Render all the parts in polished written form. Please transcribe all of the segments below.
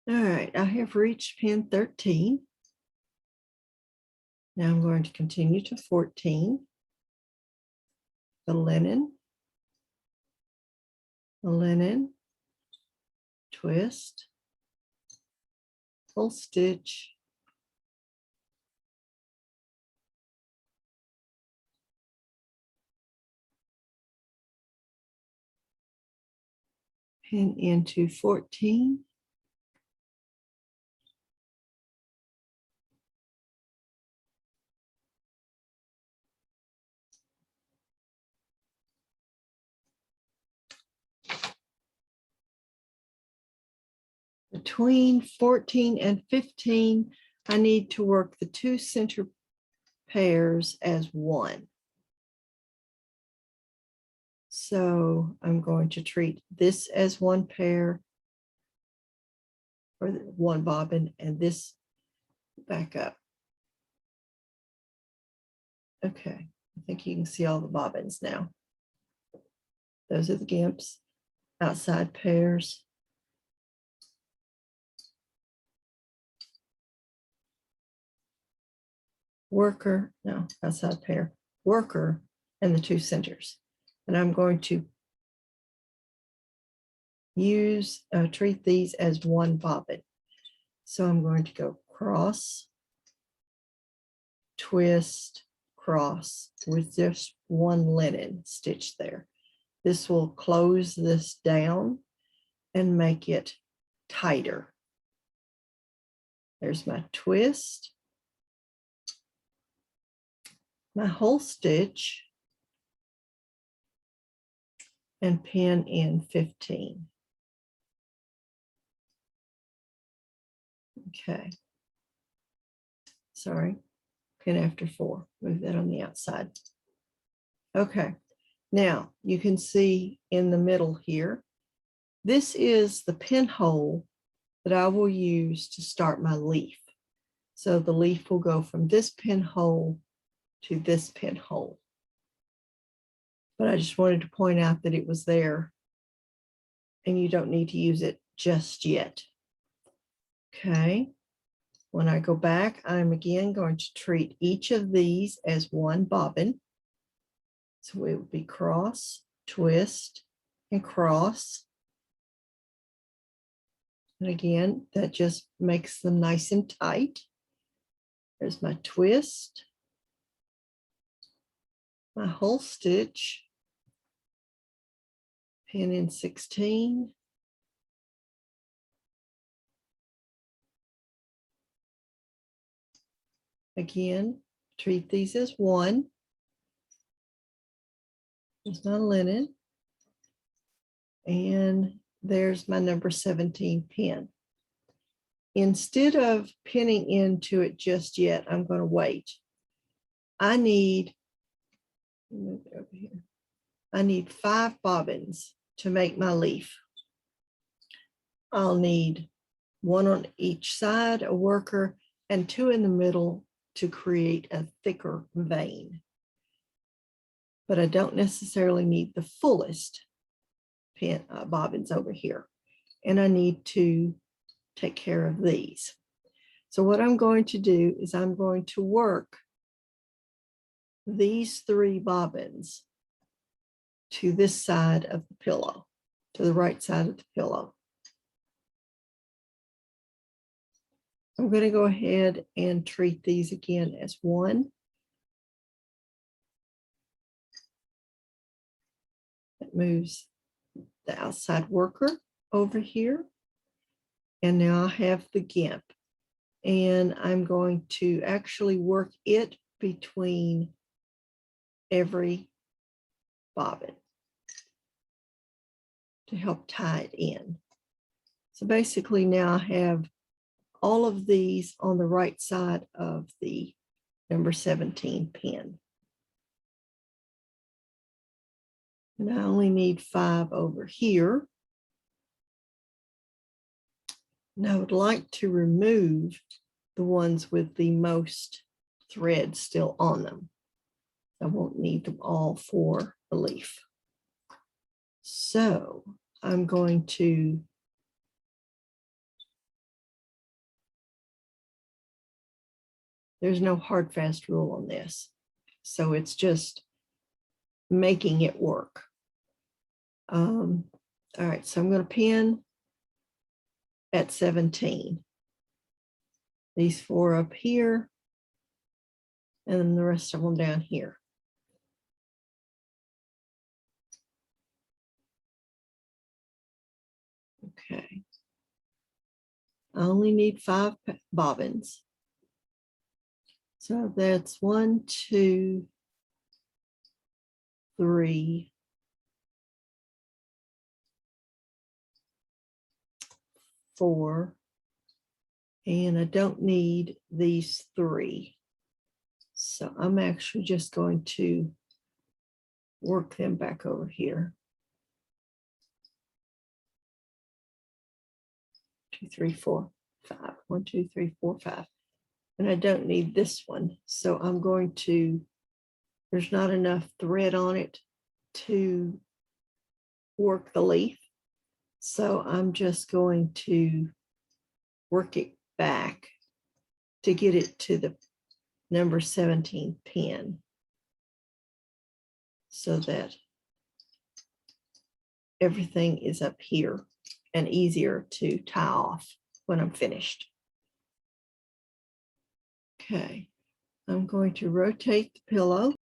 All right, I have reached pin 13. Now I'm going to continue to 14. The linen, twist, full stitch, pin into 14, between 14 and 15, I need to work the 2 center pairs as one. So I'm going to treat this as one pair or one bobbin, and this back up. Okay, I think you can see all the bobbins now. Those are the gimps, outside pairs. Worker, no, outside pair, worker, and the 2 centers. And I'm going to treat these as one bobbin. So I'm going to go cross, twist, cross with just one linen stitch there. This will close this down and make it tighter. There's my twist, my whole stitch, and pin in 15. Okay. Sorry, pin after 4. Move that on the outside. Okay. Now you can see in the middle here, this is the pinhole that I will use to start my leaf. So the leaf will go from this pinhole to this pinhole. But I just wanted to point out that it was there and you don't need to use it just yet. Okay. When I go back, I'm again going to treat each of these as one bobbin. So it would be cross, twist, and cross. And again, that just makes them nice and tight. There's my twist, my whole stitch, pin in 16, again, treat these as one. There's my linen, and there's my number 17 pin. Instead of pinning into it just yet, I'm going to wait. I need 5 bobbins to make my leaf. I'll need 1 on each side, a worker, and 2 in the middle to create a thicker vein. But I don't necessarily need the fullest bobbins over here. And I need to take care of these. So what I'm going to do is I'm going to work these 3 bobbins to this side of the pillow, to the right side of the pillow. I'm going to go ahead and treat these again as one. That moves the outside worker over here. And now I have the gimp. And I'm going to actually work it between every bobbin to help tie it in. So basically now I have all of these on the right side of the number 17 pin. And I only need 5 over here. And I would like to remove the ones with the most thread still on them. I won't need them all for the leaf. So I'm going to There's no hard, fast rule on this. So it's just making it work. All right, so I'm going to pin at 17. These 4 up here, and then the rest of them down here. Okay. I only need 5 bobbins. So that's 1, 2, 3, 4, and I don't need these 3. So I'm actually just going to work them back over here. 2, 3, 4, 5. 1, 2, 3, 4, 5. And I don't need this one. So I'm going to, there's not enough thread on it to work the leaf. So I'm just going to work it back to get it to the number 17 pin, so that everything is up here and easier to tie off when I'm finished. Okay, I'm going to rotate the pillow.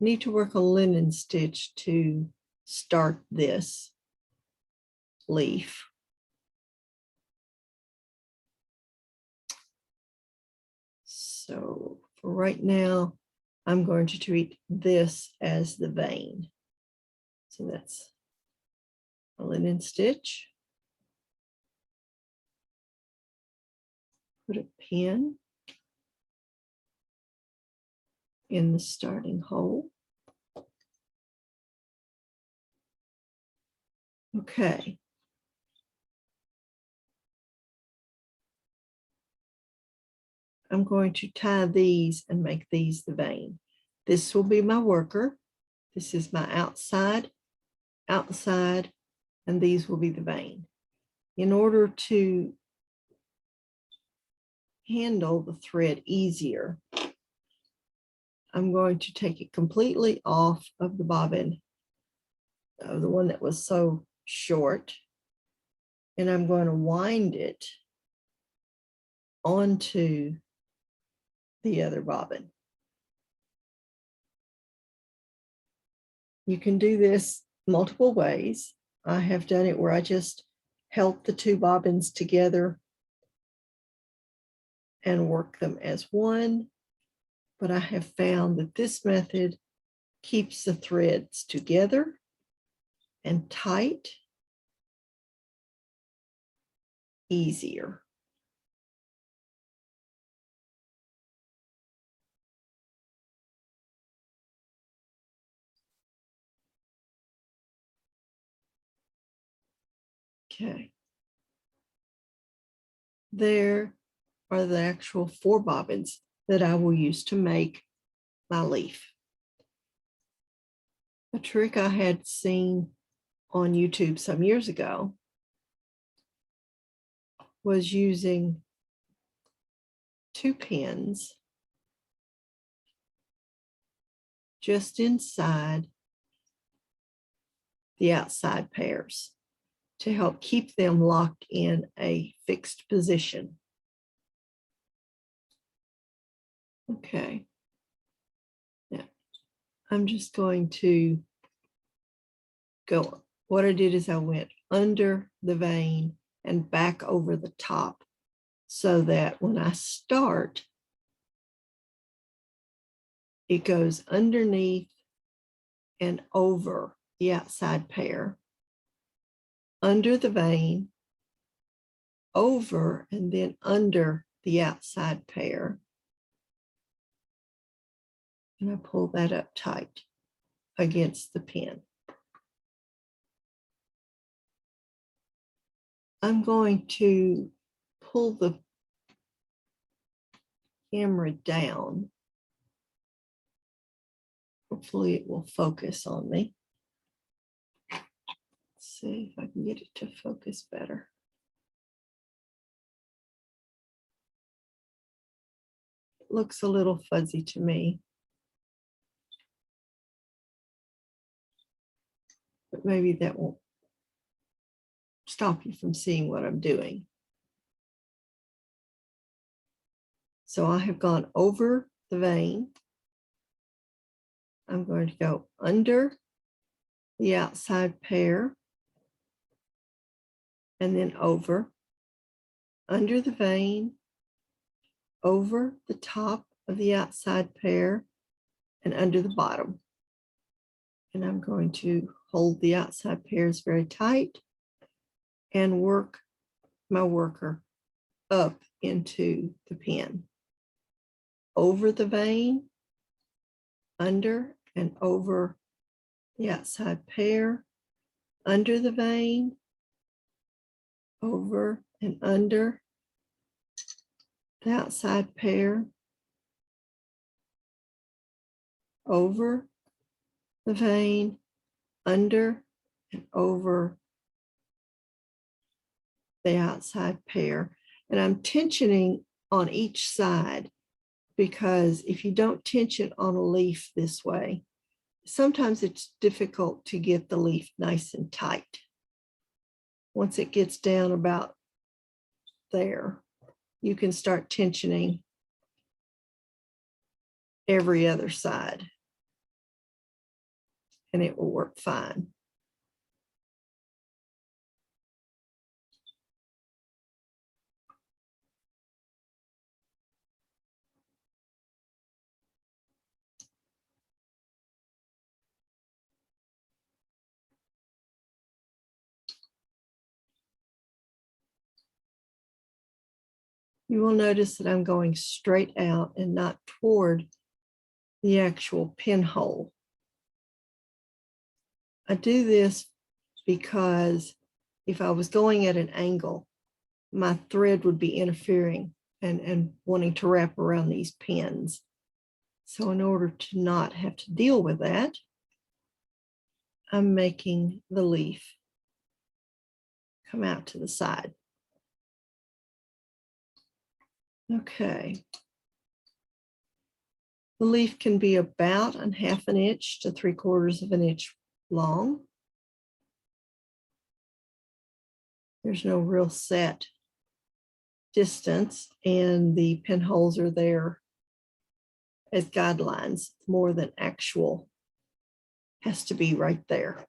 Need to work a linen stitch to start this leaf. So for right now, I'm going to treat this as the vein. So that's a linen stitch. Put a pin in the starting hole. Okay. I'm going to tie these and make these the vein. This will be my worker. This is my outside, outside, and these will be the vein. In order to handle the thread easier, I'm going to take it completely off of the bobbin, the one that was so short, and I'm going to wind it onto the other bobbin. You can do this multiple ways. I have done it where I just held the 2 bobbins together and work them as one, but I have found that this method keeps the threads together and tight easier. Okay. There are the actual 4 bobbins that I will use to make my leaf. A trick I had seen on YouTube some years ago was using 2 pins just inside the outside pairs to help keep them locked in a fixed position. Okay. Now, I'm just going to go. What I did is I went under the vein and back over the top so that when I start, it goes underneath and over the outside pair, under the vein, over and then under the outside pair. And I pull that up tight against the pin. I'm going to pull the camera down. Hopefully it will focus on me. Let's see if I can get it to focus better. looks a little fuzzy to me. But maybe that won't stop you from seeing what I'm doing. So I have gone over the vein. I'm going to go under the outside pair and then over, under the vein, over the top of the outside pair and under the bottom. And I'm going to hold the outside pairs very tight and work my worker up into the pin. Over the vein, under and over the outside pair, under the vein, over and under the outside pair, over the vein, under and over the outside pair. And I'm tensioning on each side because if you don't tension on a leaf this way, sometimes it's difficult to get the leaf nice and tight. Once it gets down about there, you can start tensioning every other side and it will work fine. You will notice that I'm going straight out and not toward the actual pinhole. I do this because if I was going at an angle, my thread would be interfering and wanting to wrap around these pins. So in order to not have to deal with that, I'm making the leaf come out to the side. Okay. The leaf can be about 1/2 inch to 3/4 inch long. There's no real set distance, and the pinholes are there as guidelines more than actual. Has to be right there.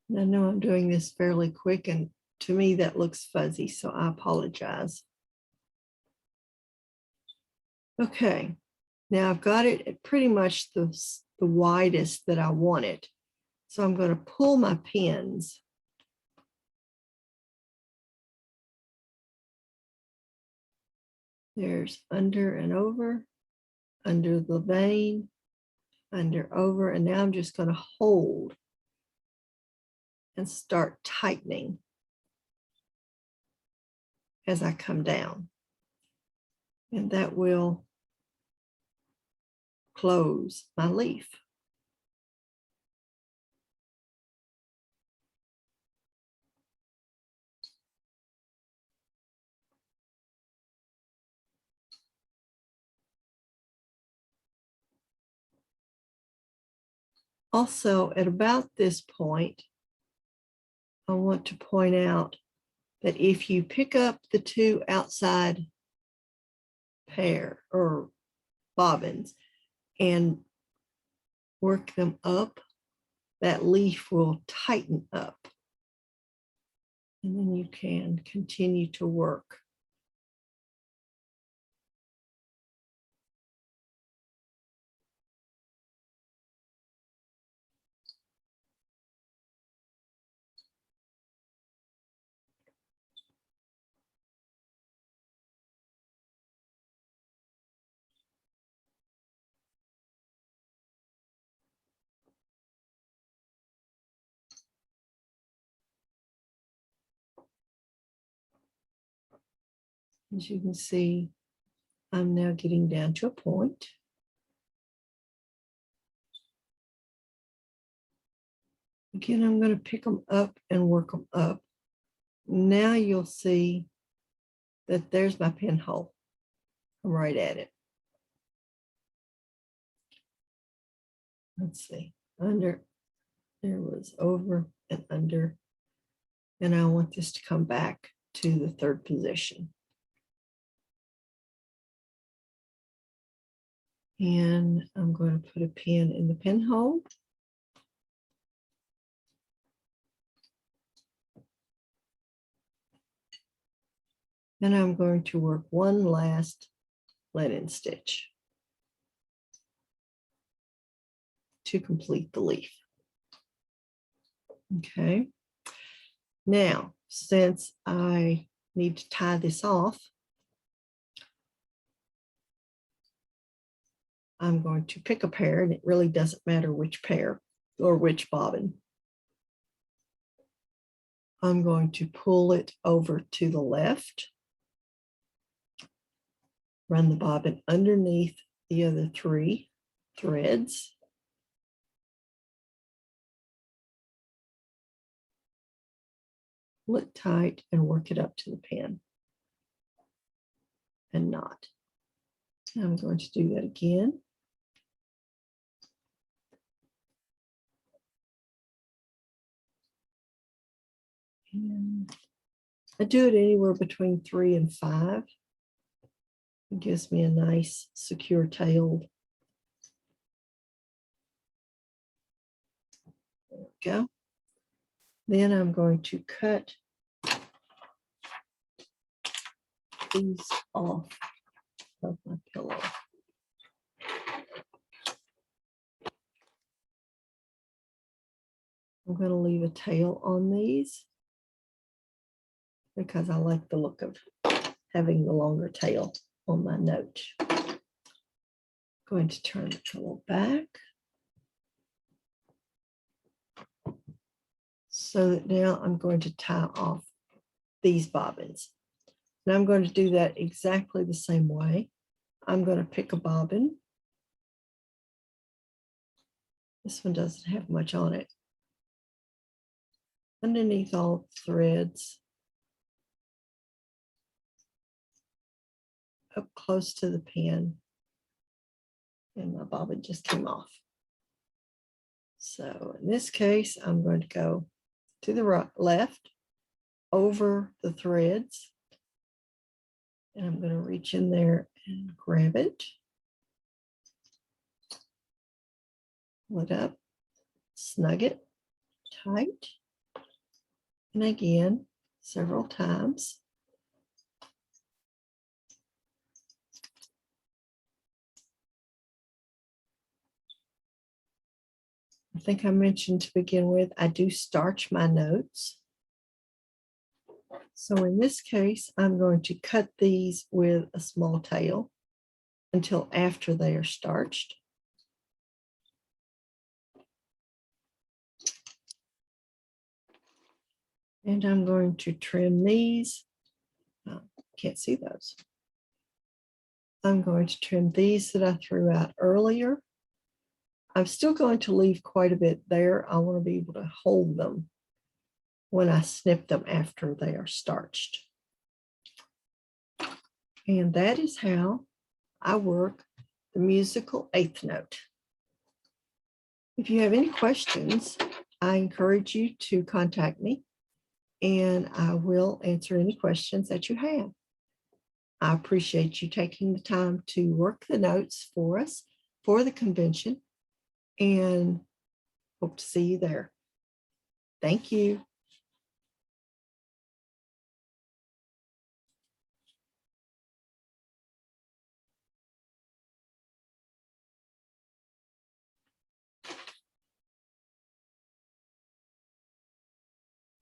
And I know I'm doing this fairly quick, and to me that looks fuzzy, so I apologize. Okay, now I've got it at pretty much the widest that I want it. So I'm going to pull my pins. There's under and over, under the vein, under, over, and now I'm just going to hold and start tightening as I come down. And that will close my leaf. Also, at about this point, I want to point out that if you pick up the two outside pair or bobbins and work them up, that leaf will tighten up. And then you can continue to work. As you can see, I'm now getting down to a point. Again, I'm going to pick them up and work them up. Now you'll see that there's my pinhole. I'm right at it. Let's see, under, there was over and under, and I want this to come back to the third position. And I'm going to put a pin in the pinhole. And I'm going to work one last let-in stitch to complete the leaf. Okay. Now, since I need to tie this off, I'm going to pick a pair, and it really doesn't matter which pair or which bobbin. I'm going to pull it over to the left, run the bobbin underneath the other 3 threads, pull it tight and work it up to the pin and knot. I'm going to do that again. And I do it anywhere between 3 and 5. It gives me a nice secure tailed. There we go. Then I'm going to cut these off of my pillow. I'm going to leave a tail on these because I like the look of having the longer tail on my note. Going to turn the pillow back so that now I'm going to tie off these bobbins. And I'm going to do that exactly the same way. I'm going to pick a bobbin. This one doesn't have much on it. Underneath all threads, up close to the pin, and my bobbin just came off. So in this case, I'm going to go to the right, left, over the threads, and I'm going to reach in there and grab it, pull it up, snug it tight, and again several times. I think I mentioned to begin with, I do starch my notes. So in this case, I'm going to cut these with a small tail until after they are starched. And I'm going to trim these. Oh, can't see those. I'm going to trim these that I threw out earlier. I'm still going to leave quite a bit there. I want to be able to hold them when I snip them after they are starched. And that is how I work the musical 8th note. If you have any questions, I encourage you to contact me, and I will answer any questions that you have. I appreciate you taking the time to work the notes for us for the convention, and hope to see you there. Thank you.